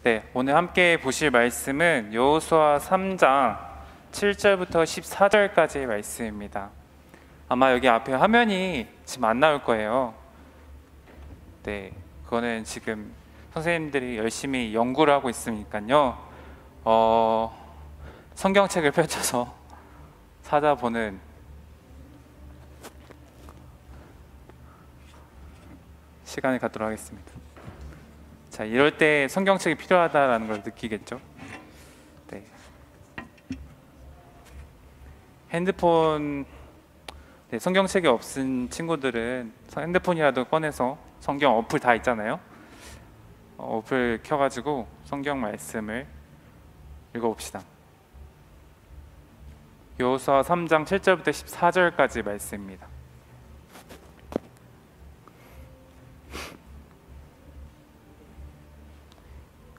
네, 오늘 함께 보실 말씀은 여호수아 3장 7절부터 14절까지의 말씀입니다. 아마 여기 앞에 화면이 지금 안 나올 거예요. 네, 그거는 지금 선생님들이 열심히 연구를 하고 있으니까요. 성경책을 펼쳐서 찾아보는 시간을 갖도록 하겠습니다. 자, 이럴 때 성경책이 필요하다라는 걸 느끼겠죠? 네. 핸드폰, 성경책이 없은 친구들은 핸드폰이라도 꺼내서 성경 어플 다 있잖아요. 어플 켜가지고 성경 말씀을 읽어봅시다. 여호수아 3장 7절부터 14절까지 말씀입니다.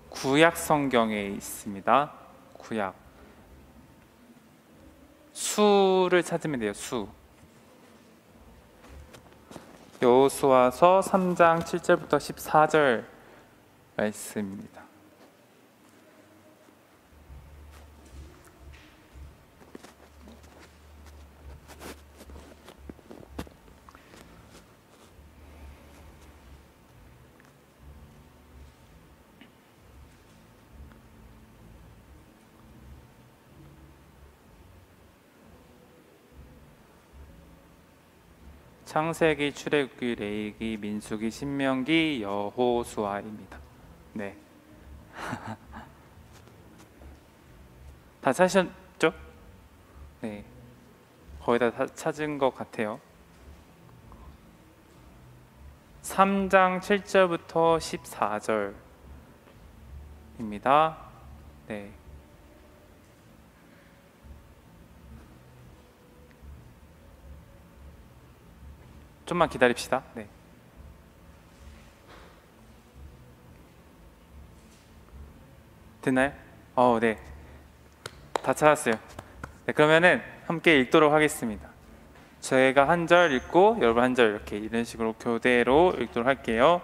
구약 성경에 있습니다. 구약. 수를 찾으면 돼요. 수. 여호수아서 3장 7절부터 14절 말씀입니다. 창세기, 출애굽기, 레위기, 민수기, 신명기, 여호수아입니다. 네. 다 찾으셨죠? 네. 거의 다 찾은 것 같아요. 3장 7절부터 14절입니다. 네. 좀만 기다립시다. 네. 됐나요? 네. 다 찾았어요. 네, 그러면은 함께 읽도록 하겠습니다. 저희가 한 절 읽고 여러분 한 절 이렇게 이런 식으로 교대로 읽도록 할게요.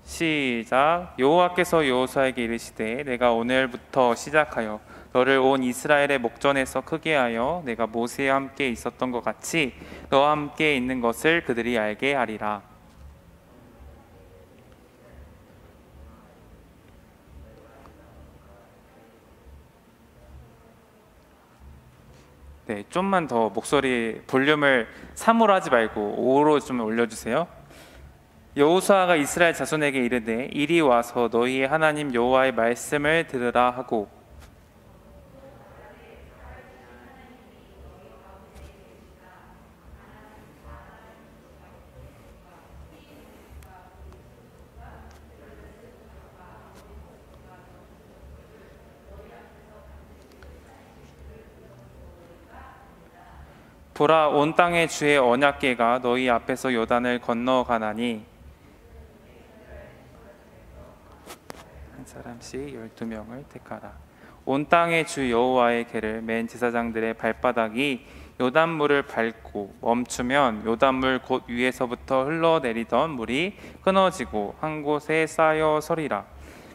시작. 여호와께서 여호수아에게 이르시되 내가 오늘부터 시작하여 너를 온 이스라엘의 목전에서 크게 하여 내가 모세와 함께 있었던 것 같이 너와 함께 있는 것을 그들이 알게 하리라. 네, 좀만 더 목소리 볼륨을 3으로 하지 말고 5로 좀 올려주세요. 여호수아가 이스라엘 자손에게 이르되 이리 와서 너희의 하나님 여호와의 말씀을 들으라 하고 보라, 온 땅의 주의 언약궤가 너희 앞에서 요단을 건너가나니 한 사람씩 12명을 택하라. 온 땅의 주 여호와의 궤를 맨 제사장들의 발바닥이 요단물을 밟고 멈추면 요단물 곧 위에서부터 흘러내리던 물이 끊어지고 한 곳에 쌓여 서리라.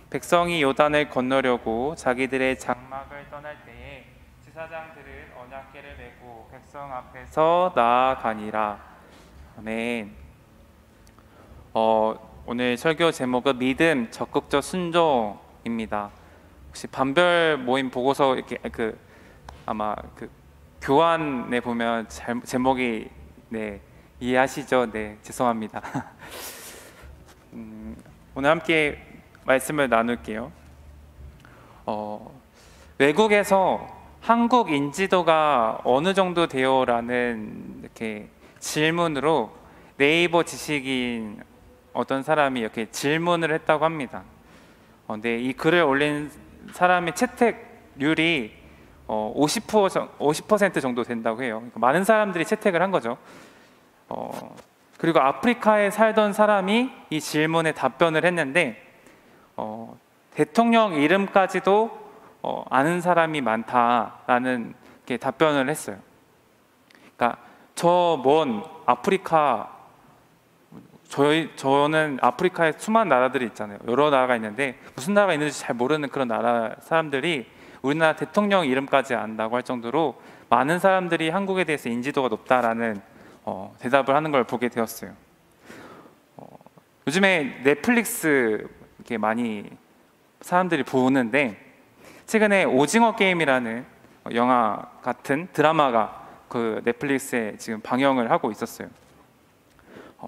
백성이 요단을 건너려고 자기들의 장막을 떠날 때에 제사장들은 언약궤를 메고 백성 앞에서 나아가니라. 아멘. 오늘 설교 제목은 믿음, 적극적 순종입니다. 혹시 반별 모임 보고서 이렇게 아마 교환에 보면 제목이 이해하시죠? 네, 죄송합니다. 오늘 함께 말씀을 나눌게요. 외국에서 한국 인지도가 어느 정도 돼요라는 이렇게 질문으로 네이버 지식인 어떤 사람이 이렇게 질문을 했다고 합니다. 근데 이 글을 올린 사람의 채택률이 50% 정도 된다고 해요. 그러니까 많은 사람들이 채택을 한 거죠. 그리고 아프리카에 살던 사람이 이 질문에 답변을 했는데 대통령 이름까지도 아는 사람이 많다라는 게 답변을 했어요. 그러니까 저 먼 아프리카 저는 아프리카에 수많은 나라들이 있잖아요. 여러 나라가 있는데 무슨 나라가 있는지 잘 모르는 그런 나라 사람들이 우리나라 대통령 이름까지 안다고 할 정도로 많은 사람들이 한국에 대해서 인지도가 높다라는 대답을 하는 걸 보게 되었어요. 요즘에 넷플릭스 이렇게 많이 사람들이 보는데 최근에 오징어 게임이라는 영화 같은 드라마가 그 넷플릭스에 지금 방영을 하고 있었어요.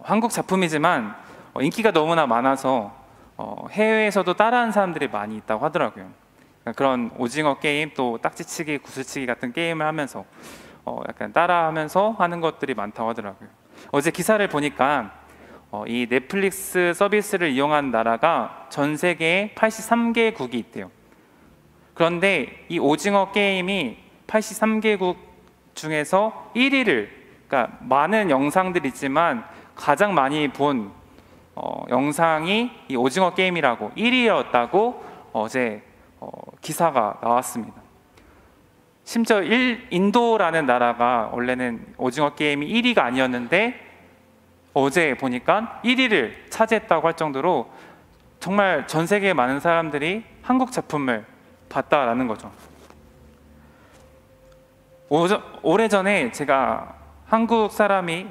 한국 작품이지만 인기가 너무나 많아서 해외에서도 따라하는 사람들이 많이 있다고 하더라고요. 그런 오징어 게임 또 딱지치기, 구슬치기 같은 게임을 하면서 약간 따라하면서 하는 것들이 많다고 하더라고요. 어제 기사를 보니까 이 넷플릭스 서비스를 이용한 나라가 전 세계에 83개국이 있대요. 그런데 이 오징어 게임이 83개국 중에서 1위를, 그러니까 많은 영상들이 있지만 가장 많이 본 영상이 이 오징어 게임이라고 1위였다고 어제 기사가 나왔습니다. 심지어 인도라는 나라가 원래는 오징어 게임이 1위가 아니었는데 어제 보니까 1위를 차지했다고 할 정도로 정말 전 세계에 많은 사람들이 한국 작품을 봤다라는 거죠. 오래전에 제가 한국 사람이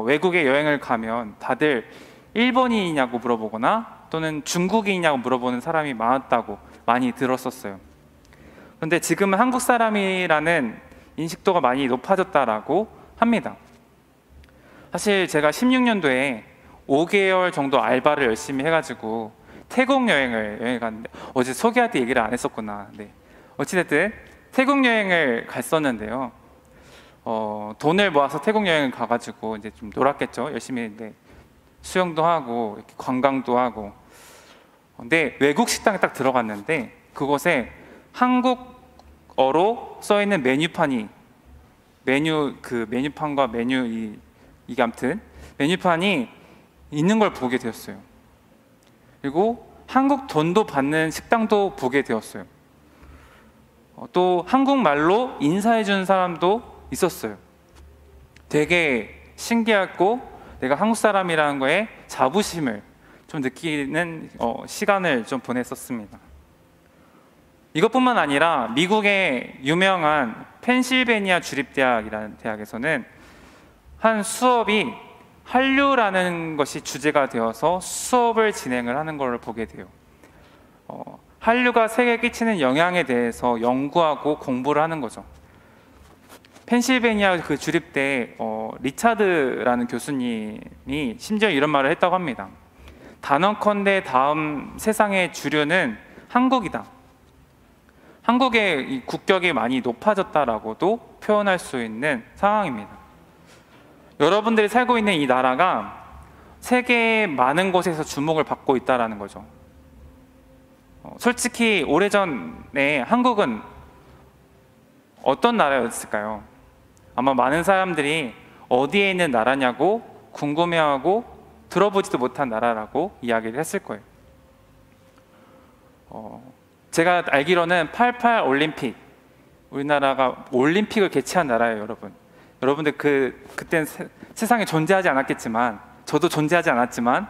외국에 여행을 가면 다들 일본인이냐고 물어보거나 또는 중국인이냐고 물어보는 사람이 많았다고 많이 들었었어요. 그런데 지금은 한국 사람이라는 인식도가 많이 높아졌다라고 합니다. 사실 제가 16년도에 5개월 정도 알바를 열심히 해가지고 태국 여행을 갔는데 어제 소개할 때 얘기를 안 했었구나. 네. 어찌됐든 태국 여행을 갔었는데요. 돈을 모아서 태국 여행을 가가지고 이제 좀 놀았겠죠. 열심히 수영도 하고 이렇게 관광도 하고. 근데 외국 식당에 딱 들어갔는데 그곳에 한국어로 써 있는 메뉴판이 메뉴판과 이게 아무튼 메뉴판이 있는 걸 보게 되었어요. 그리고 한국 돈도 받는 식당도 보게 되었어요. 또 한국말로 인사해 준 사람도 있었어요. 되게 신기하고 내가 한국 사람이라는 거에 자부심을 좀 느끼는 시간을 좀 보냈었습니다. 이것뿐만 아니라 미국의 유명한 펜실베니아 주립대학이라는 대학에서는 한 수업이 한류라는 것이 주제가 되어서 수업을 진행을 하는 것을 보게 돼요. 한류가 세계에 끼치는 영향에 대해서 연구하고 공부를 하는 거죠. 펜실베니아 그 주립대 리차드라는 교수님이 심지어 이런 말을 했다고 합니다. 단언컨대 다음 세상의 주류는 한국이다. 한국의 이 국격이 많이 높아졌다라고도 표현할 수 있는 상황입니다. 여러분들이 살고 있는 이 나라가 세계의 많은 곳에서 주목을 받고 있다는 거죠. 솔직히 오래전에 한국은 어떤 나라였을까요? 아마 많은 사람들이 어디에 있는 나라냐고 궁금해하고 들어보지도 못한 나라라고 이야기를 했을 거예요. 제가 알기로는 88 올림픽, 우리나라가 올림픽을 개최한 나라예요, 여러분. 여러분들 그때는 세상에 존재하지 않았겠지만, 저도 존재하지 않았지만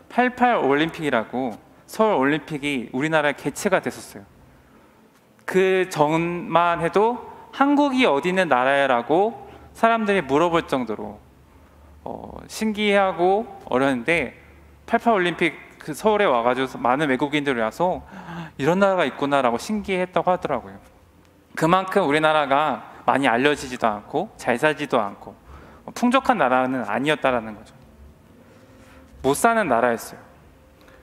88 올림픽이라고 서울 올림픽이 우리나라에 개최가 됐었어요. 그 전만 해도 한국이 어디 있는 나라야라고 사람들이 물어볼 정도로 신기해하고 어려운데 88 올림픽 그 서울에 와가지고 많은 외국인들이 와서 이런 나라가 있구나라고 신기했다고 하더라고요. 그만큼 우리나라가 많이 알려지지도 않고 잘 살지도 않고 풍족한 나라는 아니었다라는 거죠. 못 사는 나라였어요.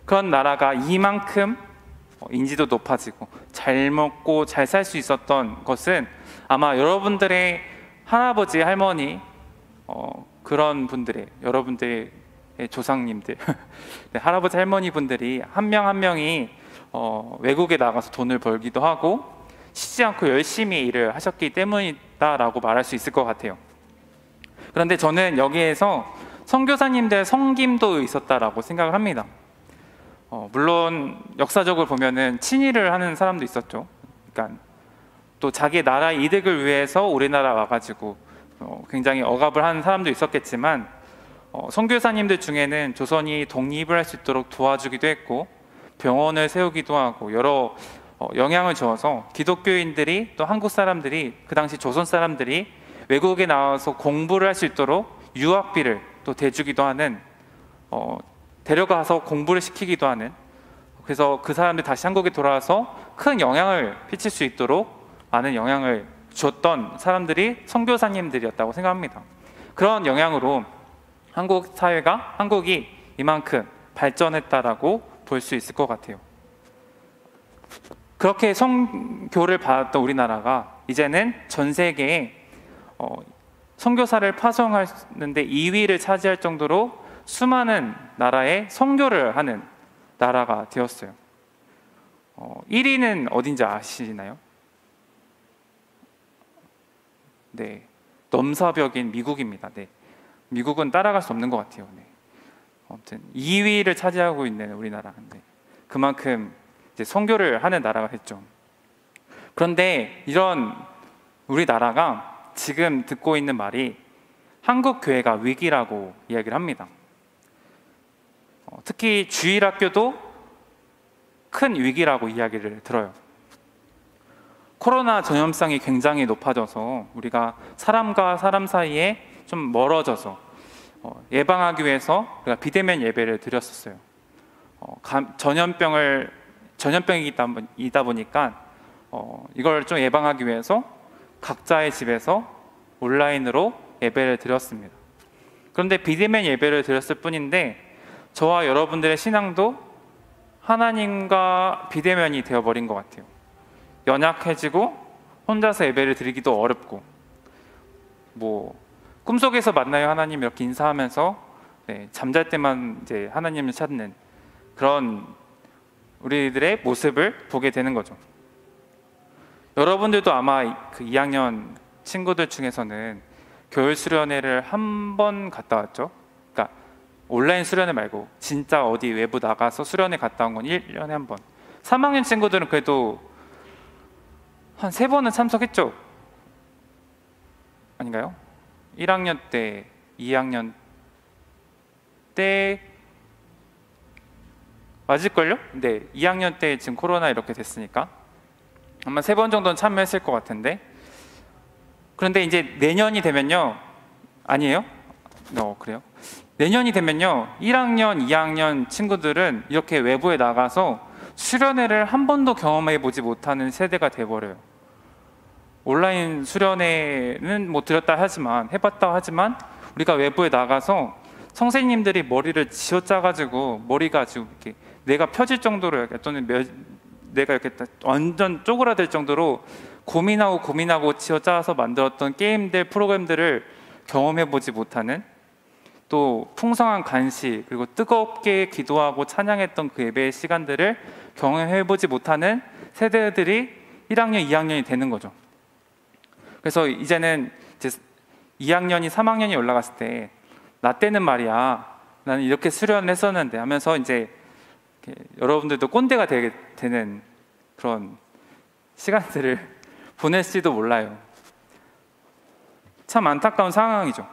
그런 나라가 이만큼 인지도 높아지고 잘 먹고 잘 살 수 있었던 것은 아마 여러분들의 할아버지, 할머니 그런 분들의 여러분들의 조상님들 네, 할아버지, 할머니 분들이 한 명 한 명이 외국에 나가서 돈을 벌기도 하고 쉬지 않고 열심히 일을 하셨기 때문이다라고 말할 수 있을 것 같아요. 그런데 저는 여기에서 선교사님들의 섬김도 있었다라고 생각을 합니다. 물론 역사적으로 보면은 친일을 하는 사람도 있었죠. 그러니까 또 자기 나라의 이득을 위해서 우리나라 와가지고 굉장히 억압을 하는 사람도 있었겠지만 선교사님들 중에는 조선이 독립을 할 수 있도록 도와주기도 했고 병원을 세우기도 하고 여러 영향을 주어서 기독교인들이 또 한국 사람들이 그 당시 조선 사람들이 외국에 나와서 공부를 할 수 있도록 유학비를 또 대주기도 하는 데려가서 공부를 시키기도 하는, 그래서 그 사람들이 다시 한국에 돌아와서 큰 영향을 끼칠 수 있도록 많은 영향을 줬던 사람들이 선교사님들이었다고 생각합니다. 그런 영향으로 한국이 이만큼 발전했다라고 볼 수 있을 것 같아요. 그렇게 선교를 받았던 우리나라가 이제는 전 세계에 선교사를 파송하는데 2위를 차지할 정도로 수많은 나라에 선교를 하는 나라가 되었어요. 1위는 어딘지 아시나요? 네, 넘사벽인 미국입니다. 네, 미국은 따라갈 수 없는 것 같아요. 네. 아무튼 2위를 차지하고 있는 우리나라인데 그만큼 이제 선교를 하는 나라가 됐죠. 그런데 이런 우리나라가 지금 듣고 있는 말이 한국 교회가 위기라고 이야기를 합니다. 특히 주일학교도 큰 위기라고 이야기를 들어요. 코로나 전염성이 굉장히 높아져서 우리가 사람과 사람 사이에 좀 멀어져서 예방하기 위해서 우리가 비대면 예배를 드렸었어요. 전염병이다 보니까 이걸 좀 예방하기 위해서 각자의 집에서 온라인으로 예배를 드렸습니다. 그런데 비대면 예배를 드렸을 뿐인데 저와 여러분들의 신앙도 하나님과 비대면이 되어버린 것 같아요. 연약해지고 혼자서 예배를 드리기도 어렵고, 꿈속에서 만나요 하나님 이렇게 인사하면서 잠잘 때만 이제 하나님을 찾는 그런 우리들의 모습을 보게 되는 거죠. 여러분들도 아마 그 2학년 친구들 중에서는 교일 수련회를 한 번 갔다 왔죠. 그러니까 온라인 수련회 말고 진짜 어디 외부 나가서 수련회 갔다 온 건 1년에 한 번. 3학년 친구들은 그래도 한 3번은 참석했죠? 아닌가요? 1학년 때, 2학년 때 맞을걸요? 네, 2학년 때 지금 코로나 이렇게 됐으니까 아마 3번 정도는 참여했을 것 같은데, 그런데 이제 내년이 되면요, 아니에요? 그래요? 내년이 되면요 1학년, 2학년 친구들은 이렇게 외부에 나가서 수련회를 한 번도 경험해 보지 못하는 세대가 돼버려요. 온라인 수련회는 들었다 하지만 해봤다 하지만 우리가 외부에 나가서 선생님들이 머리를 쥐어짜가지고 머리가 지금 이렇게 뇌가 펴질 정도로 또는 내가 이렇게 완전 쪼그라들 정도로 고민하고 쥐어짜서 만들었던 게임들 프로그램들을 경험해보지 못하는, 또 풍성한 간식 그리고 뜨겁게 기도하고 찬양했던 그 예배의 시간들을 경험해보지 못하는 세대들이 1학년, 2학년이 되는 거죠. 그래서 이제는 이제 2학년이 3학년이 올라갔을 때 나 때는 말이야 나는 이렇게 수련을 했었는데 하면서 이제 여러분들도 꼰대가 되는 그런 시간들을 보낼지도 몰라요. 참 안타까운 상황이죠.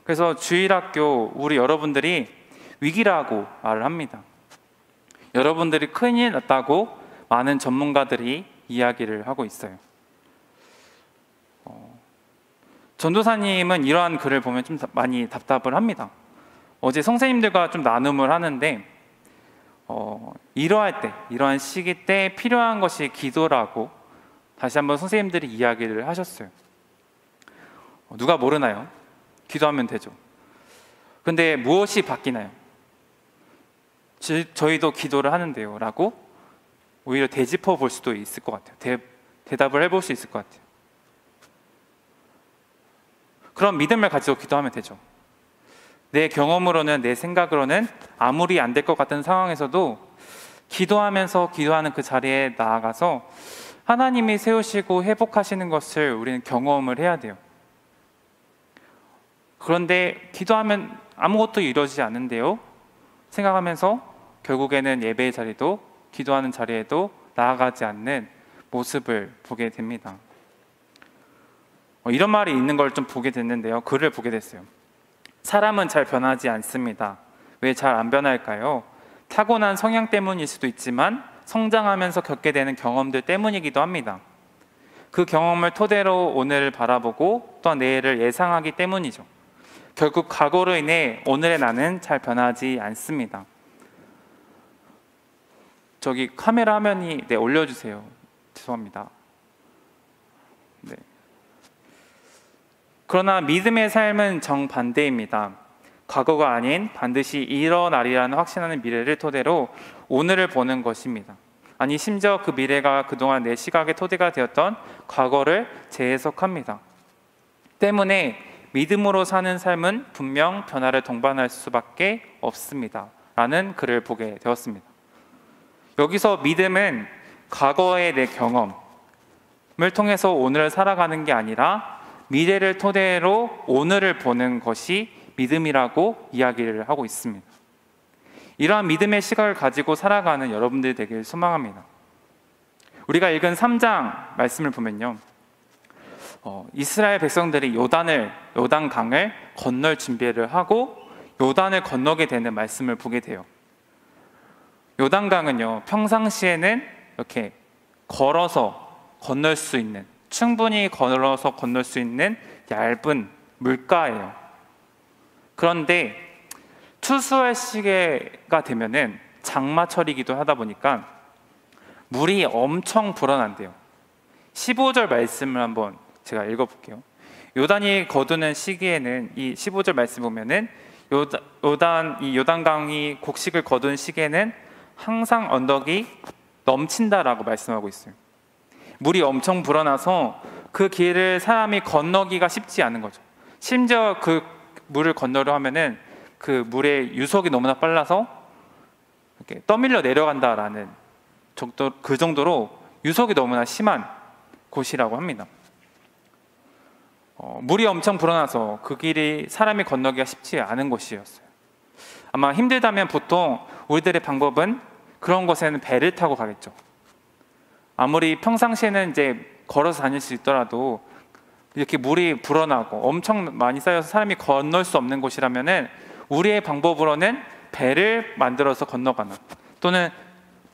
그래서 주일학교 우리 여러분들이 위기라고 말을 합니다. 여러분들이 큰일 났다고 많은 전문가들이 이야기를 하고 있어요. 전도사님은 이러한 글을 보면 좀 많이 답답을 합니다. 어제 선생님들과 좀 나눔을 하는데 이러한 시기 때 필요한 것이 기도라고 다시 한번 선생님들이 이야기를 하셨어요. 누가 모르나요? 기도하면 되죠. 근데 무엇이 바뀌나요? 저희도 기도를 하는데요 라고 오히려 되짚어 볼 수도 있을 것 같아요. 대답을 해볼 수 있을 것 같아요. 그런 믿음을 가지고 기도하면 되죠. 내 경험으로는, 내 생각으로는 아무리 안 될 것 같은 상황에서도 기도하면서 기도하는 그 자리에 나아가서 하나님이 세우시고 회복하시는 것을 우리는 경험을 해야 돼요. 그런데 기도하면 아무것도 이루어지지 않는데요 생각하면서 결국에는 예배의 자리도 기도하는 자리에도 나아가지 않는 모습을 보게 됩니다. 이런 말이 있는 걸 좀 보게 됐는데요, 글을 보게 됐어요. 사람은 잘 변하지 않습니다. 왜 잘 안 변할까요? 타고난 성향 때문일 수도 있지만 성장하면서 겪게 되는 경험들 때문이기도 합니다. 그 경험을 토대로 오늘을 바라보고 또한 내일을 예상하기 때문이죠. 결국 과거로 인해 오늘의 나는 잘 변하지 않습니다. 저기 카메라 화면이 올려주세요. 죄송합니다. 네. 그러나 믿음의 삶은 정반대입니다. 과거가 아닌 반드시 일어나리라는 확신하는 미래를 토대로 오늘을 보는 것입니다. 아니 심지어 그 미래가 그동안 내 시각의 토대가 되었던 과거를 재해석합니다. 때문에 믿음으로 사는 삶은 분명 변화를 동반할 수밖에 없습니다. 라는 글을 보게 되었습니다. 여기서 믿음은 과거의 내 경험을 통해서 오늘을 살아가는 게 아니라 미래를 토대로 오늘을 보는 것이 믿음이라고 이야기를 하고 있습니다. 이러한 믿음의 시각을 가지고 살아가는 여러분들이 되길 소망합니다. 우리가 읽은 3장 말씀을 보면요, 이스라엘 백성들이 요단강을 건널 준비를 하고 요단을 건너게 되는 말씀을 보게 돼요. 요단강은요, 평상시에는 이렇게 걸어서 건널 수 있는, 충분히 걸어서 건널 수 있는 얇은 물가예요. 그런데 추수할 시기가 되면은 장마철이기도 하다 보니까 물이 엄청 불어난대요. 15절 말씀을 한번 제가 읽어볼게요. 요단이 거두는 시기에는, 이 15절 말씀 보면은 요단강이 곡식을 거두는 시기에는 항상 언덕이 넘친다라고 말씀하고 있어요. 물이 엄청 불어나서 그 길을 사람이 건너기가 쉽지 않은 거죠. 심지어 그 물을 건너려 하면은 그 물의 유속이 너무나 빨라서 이렇게 떠밀려 내려간다라는 정도, 그 정도로 유속이 너무나 심한 곳이라고 합니다. 물이 엄청 불어나서 그 길이 사람이 건너기가 쉽지 않은 곳이었어요. 아마 힘들다면 보통 우리들의 방법은 그런 곳에는 배를 타고 가겠죠. 아무리 평상시에는 이제 걸어서 다닐 수 있더라도 이렇게 물이 불어나고 엄청 많이 쌓여서 사람이 건널 수 없는 곳이라면은 우리의 방법으로는 배를 만들어서 건너거나 또는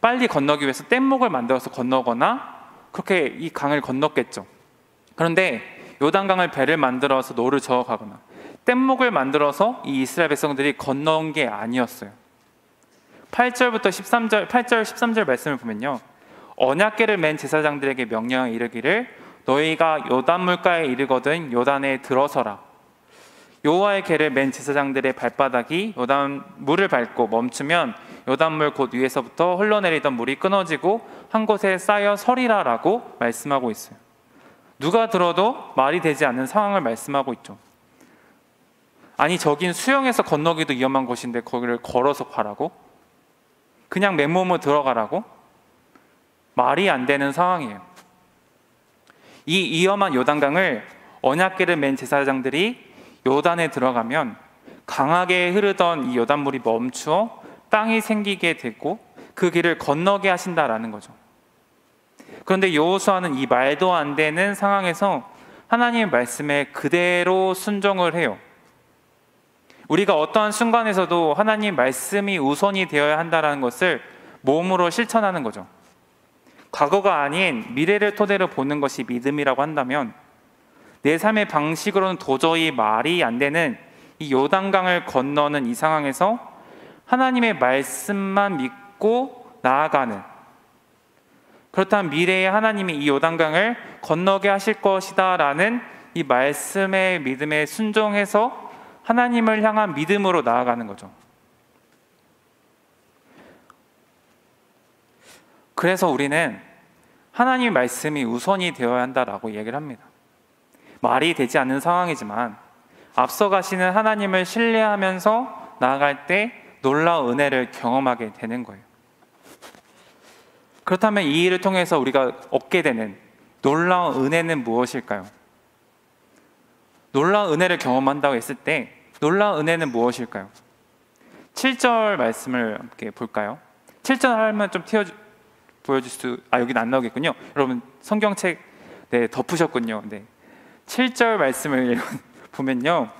빨리 건너기 위해서 뗏목을 만들어서 건너거나 그렇게 이 강을 건넜겠죠. 그런데 요단강을 배를 만들어서 노를 저어가거나 뗏목을 만들어서 이 이스라엘 백성들이 건너온 게 아니었어요. 8절부터 13절, 8절 13절 말씀을 보면요, 언약궤를 맨 제사장들에게 명령하여 이르기를 너희가 요단 물가에 이르거든 요단에 들어서라. 여호와의 궤를 맨 제사장들의 발바닥이 요단 물을 밟고 멈추면 요단물 곧 위에서부터 흘러내리던 물이 끊어지고 한 곳에 쌓여 서리라라고 말씀하고 있어요. 누가 들어도 말이 되지 않는 상황을 말씀하고 있죠. 아니 저긴 수영해서 건너기도 위험한 곳인데 거기를 걸어서 가라고? 그냥 맨몸으로 들어가라고? 말이 안 되는 상황이에요. 이 위험한 요단강을 언약궤를 맨 제사장들이 요단에 들어가면 강하게 흐르던 이 요단물이 멈추어 땅이 생기게 되고 그 길을 건너게 하신다라는 거죠. 그런데 여호수아는 이 말도 안 되는 상황에서 하나님의 말씀에 그대로 순종을 해요. 우리가 어떠한 순간에서도 하나님 말씀이 우선이 되어야 한다는 것을 몸으로 실천하는 거죠. 과거가 아닌 미래를 토대로 보는 것이 믿음이라고 한다면 내 삶의 방식으로는 도저히 말이 안 되는 이 요단강을 건너는 이 상황에서 하나님의 말씀만 믿고 나아가는, 그렇다면 미래에 하나님이 이 요단강을 건너게 하실 것이다 라는 이 말씀의 믿음에 순종해서 하나님을 향한 믿음으로 나아가는 거죠. 그래서 우리는 하나님의 말씀이 우선이 되어야 한다라고 얘기를 합니다. 말이 되지 않는 상황이지만 앞서가시는 하나님을 신뢰하면서 나아갈 때 놀라운 은혜를 경험하게 되는 거예요. 그렇다면 이 일을 통해서 우리가 얻게 되는 놀라운 은혜는 무엇일까요? 놀라운 은혜를 경험한다고 했을 때 놀라운 은혜는 무엇일까요? 7절 말씀을 함께 볼까요? 7절 하면 좀 보여줄 수, 여기는 안 나오겠군요. 여러분 성경책 덮으셨군요. 7절 말씀을 보면요,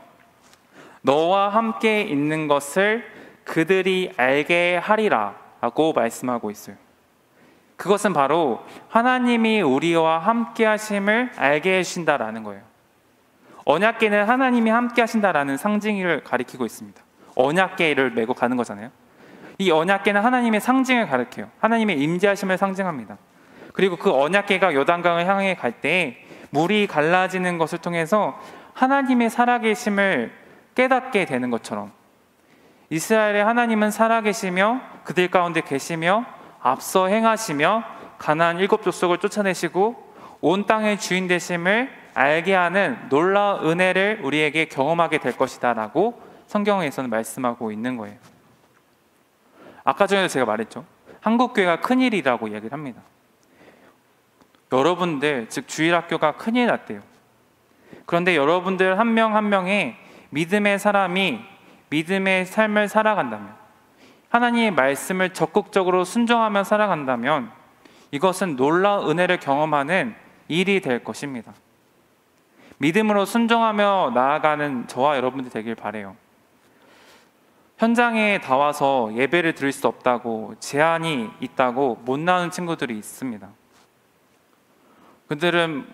너와 함께 있는 것을 그들이 알게 하리라 라고 말씀하고 있어요. 그것은 바로 하나님이 우리와 함께 하심을 알게 해주신다라는 거예요. 언약궤는 하나님이 함께 하신다라는 상징을 가리키고 있습니다. 언약궤를 메고 가는 거잖아요. 이 언약궤는 하나님의 상징을 가리켜요. 하나님의 임재하심을 상징합니다. 그리고 그 언약궤가 요단강을 향해 갈 때 물이 갈라지는 것을 통해서 하나님의 살아계심을 깨닫게 되는 것처럼 이스라엘의 하나님은 살아계시며 그들 가운데 계시며 앞서 행하시며 가나안 7 족속을 쫓아내시고 온 땅의 주인 되심을 알게 하는 놀라운 은혜를 우리에게 경험하게 될 것이다 라고 성경에서는 말씀하고 있는 거예요. 아까 전에도 제가 말했죠. 한국교회가 큰일이라고 이야기를 합니다. 여러분들, 즉 주일학교가 큰일 났대요. 그런데 여러분들 한 명 한 명의 믿음의 사람이 믿음의 삶을 살아간다면, 하나님의 말씀을 적극적으로 순종하며 살아간다면 이것은 놀라운 은혜를 경험하는 일이 될 것입니다. 믿음으로 순종하며 나아가는 저와 여러분들 되길 바라요. 현장에 다 와서 예배를 드릴 수 없다고, 제한이 있다고 못 나오는 친구들이 있습니다. 그들은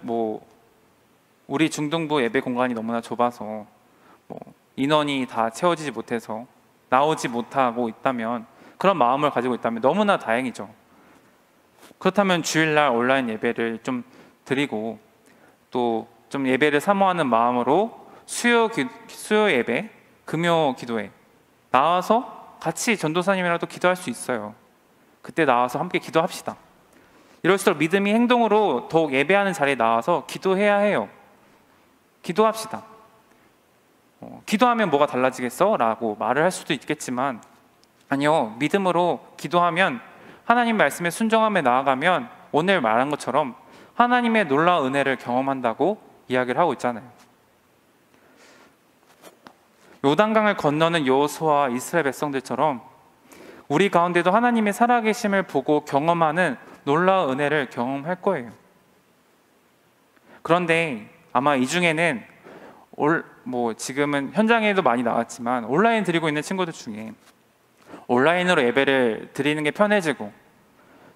우리 중등부 예배 공간이 너무나 좁아서 인원이 다 채워지지 못해서 나오지 못하고 있다면, 그런 마음을 가지고 있다면 너무나 다행이죠. 그렇다면 주일날 온라인 예배를 좀 드리고 또 좀 예배를 사모하는 마음으로 수요 예배, 금요 기도회 나와서 같이 전도사님이랑도 기도할 수 있어요. 그때 나와서 함께 기도합시다. 이럴수록 믿음이 행동으로 더욱 예배하는 자리에 나와서 기도해야 해요. 기도합시다. 기도하면 뭐가 달라지겠어? 라고 말을 할 수도 있겠지만 아니요, 믿음으로 기도하면, 하나님 말씀에 순종하며 나아가면 오늘 말한 것처럼 하나님의 놀라운 은혜를 경험한다고 이야기를 하고 있잖아요. 요단강을 건너는 여호수아와 이스라엘 백성들처럼 우리 가운데도 하나님의 살아계심을 보고 경험하는 놀라운 은혜를 경험할 거예요. 그런데 아마 이 중에는 지금은 현장에도 많이 나왔지만 온라인 드리고 있는 친구들 중에 온라인으로 예배를 드리는 게 편해지고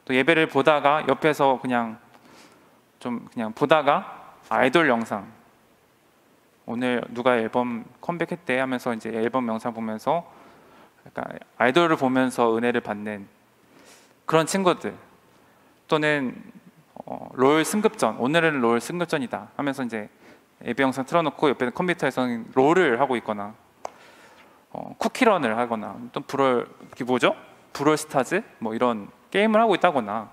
또 예배를 보다가 옆에서 그냥 보다가 아이돌 영상, 오늘 누가 앨범 컴백했대 하면서 이제 앨범 영상 보면서 약간 아이돌을 보면서 은혜를 받는 그런 친구들, 또는 롤 승급전, 오늘은 롤 승급전이다 하면서 이제 예배 영상 틀어놓고 옆에 컴퓨터에서는 롤을 하고 있거나 쿠키런을 하거나 또 브롤 스타즈 이런 게임을 하고 있다거나,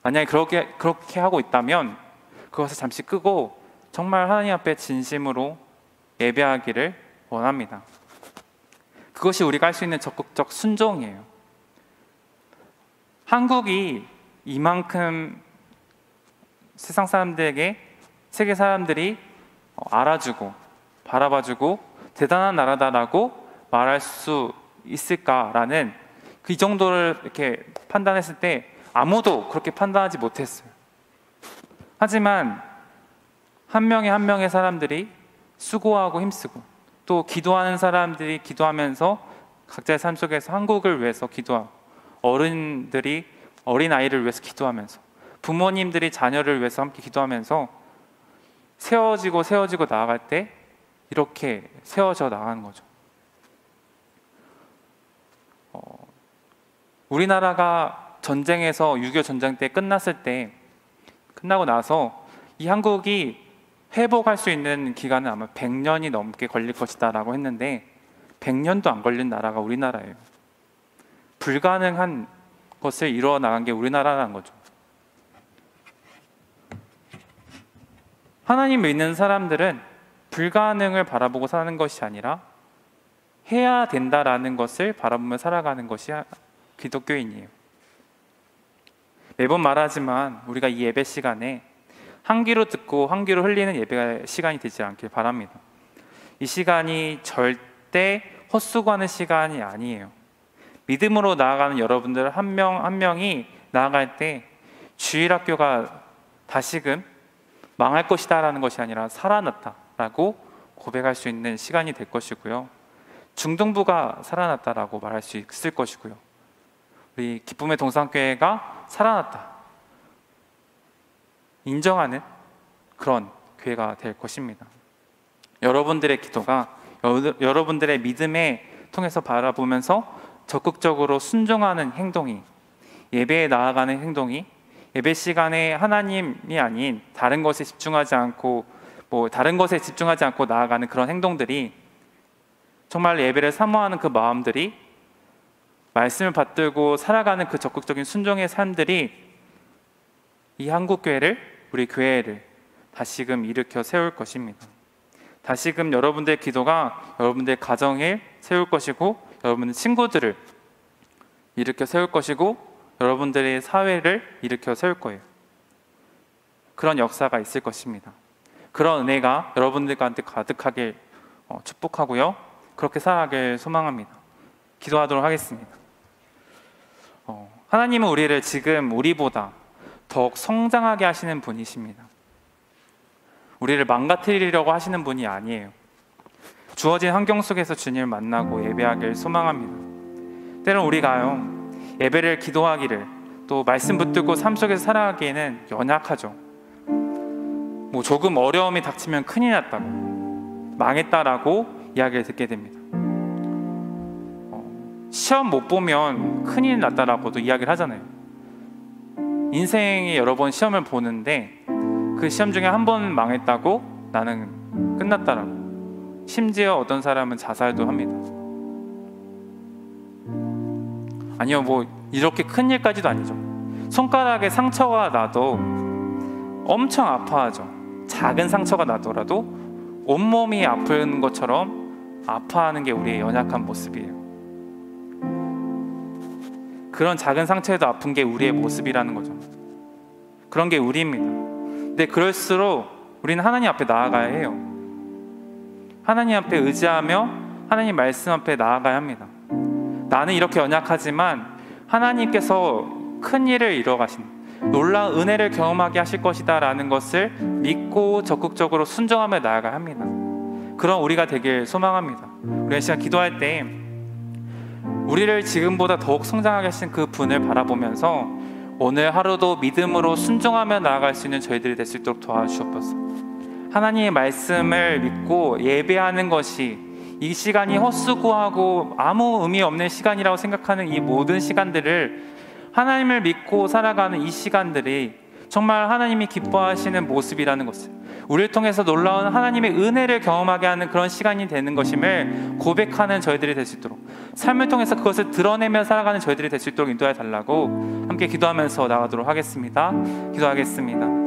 만약에 그렇게 하고 있다면 그것을 잠시 끄고 정말 하나님 앞에 진심으로 예배하기를 원합니다. 그것이 우리가 할 수 있는 적극적 순종이에요. 한국이 이만큼 세상 사람들에게, 세계 사람들이 알아주고 바라봐주고 대단한 나라다라고 말할 수 있을까라는 그 정도를 이렇게 판단했을 때 아무도 그렇게 판단하지 못했어요. 하지만 한 명의 한 명의 사람들이 수고하고 힘쓰고 또 기도하는 사람들이 기도하면서 각자의 삶 속에서 한국을 위해서 기도하고, 어른들이 어린아이를 위해서 기도하면서, 부모님들이 자녀를 위해서 함께 기도하면서 세워지고 나아갈 때 이렇게 세워져 나가는 거죠. 우리나라가 전쟁에서 6.25 전쟁 때 끝나고 나서 이 한국이 회복할 수 있는 기간은 아마 100년이 넘게 걸릴 것이다 라고 했는데 100년도 안 걸린 나라가 우리나라예요. 불가능한 것을 이루어 나간 게 우리나라라는 거죠. 하나님 믿는 사람들은 불가능을 바라보고 사는 것이 아니라 해야 된다라는 것을 바라보며 살아가는 것이 기독교인이에요. 매번 말하지만 우리가 이 예배 시간에 한 귀로 듣고 한 귀로 흘리는 예배 시간이 되지 않길 바랍니다. 이 시간이 절대 헛수고하는 시간이 아니에요. 믿음으로 나아가는 여러분들 한 명 한 명이 나아갈 때 주일학교가 다시금 망할 것이다 라는 것이 아니라 살아났다라고 고백할 수 있는 시간이 될 것이고요. 중등부가 살아났다라고 말할 수 있을 것이고요. 우리 기쁨의 동산교회가 살아났다 인정하는 그런 교회가 될 것입니다. 여러분들의 기도가 여러분들의 믿음에 통해서 바라보면서 적극적으로 순종하는 행동이, 예배에 나아가는 행동이, 예배 시간에 하나님이 아닌 다른 것에 집중하지 않고 나아가는 그런 행동들이, 정말 예배를 사모하는 그 마음들이, 말씀을 받들고 살아가는 그 적극적인 순종의 삶들이 이 한국교회를, 우리 교회를 다시금 일으켜 세울 것입니다. 다시금 여러분들의 기도가 여러분들의 가정을 세울 것이고, 여러분의 친구들을 일으켜 세울 것이고, 여러분들의 사회를 일으켜 세울 거예요. 그런 역사가 있을 것입니다. 그런 은혜가 여러분들한테 가득하길 축복하고요, 그렇게 살아가길 소망합니다. 기도하도록 하겠습니다. 하나님은 우리를 지금 우리보다 더욱 성장하게 하시는 분이십니다. 우리를 망가뜨리려고 하시는 분이 아니에요. 주어진 환경 속에서 주님을 만나고 예배하길 소망합니다. 때론 우리가요, 예배를 기도하기를, 또 말씀 붙들고 삶 속에서 살아가기에는 연약하죠. 조금 어려움이 닥치면 큰일 났다고, 망했다라고 이야기를 듣게 됩니다. 시험 못 보면 큰일 났다라고도 이야기를 하잖아요. 인생에 여러 번 시험을 보는데 그 시험 중에 한 번 망했다고 나는 끝났다라고, 심지어 어떤 사람은 자살도 합니다. 아니요, 이렇게 큰 일까지도 아니죠. 손가락에 상처가 나도 엄청 아파하죠. 작은 상처가 나더라도 온몸이 아픈 것처럼 아파하는 게 우리의 연약한 모습이에요. 그런 작은 상처에도 아픈 게 우리의 모습이라는 거죠. 그런 게 우리입니다. 근데 그럴수록 우리는 하나님 앞에 나아가야 해요. 하나님 앞에 의지하며 하나님 말씀 앞에 나아가야 합니다. 나는 이렇게 연약하지만 하나님께서 큰 일을 이뤄가신, 놀라운 은혜를 경험하게 하실 것이다 라는 것을 믿고 적극적으로 순종하며 나아가야 합니다. 그런 우리가 되길 소망합니다. 우리가 시간 기도할 때 우리를 지금보다 더욱 성장하게 하신 그 분을 바라보면서 오늘 하루도 믿음으로 순종하며 나아갈 수 있는 저희들이 될 수 있도록 도와주시옵소서. 하나님의 말씀을 믿고 예배하는 것이, 이 시간이 헛수고하고 아무 의미 없는 시간이라고 생각하는 이 모든 시간들을, 하나님을 믿고 살아가는 이 시간들이 정말 하나님이 기뻐하시는 모습이라는 것을, 우리를 통해서 놀라운 하나님의 은혜를 경험하게 하는 그런 시간이 되는 것임을 고백하는 저희들이 될 수 있도록, 삶을 통해서 그것을 드러내며 살아가는 저희들이 될 수 있도록 인도해 달라고 함께 기도하면서 나가도록 하겠습니다. 기도하겠습니다.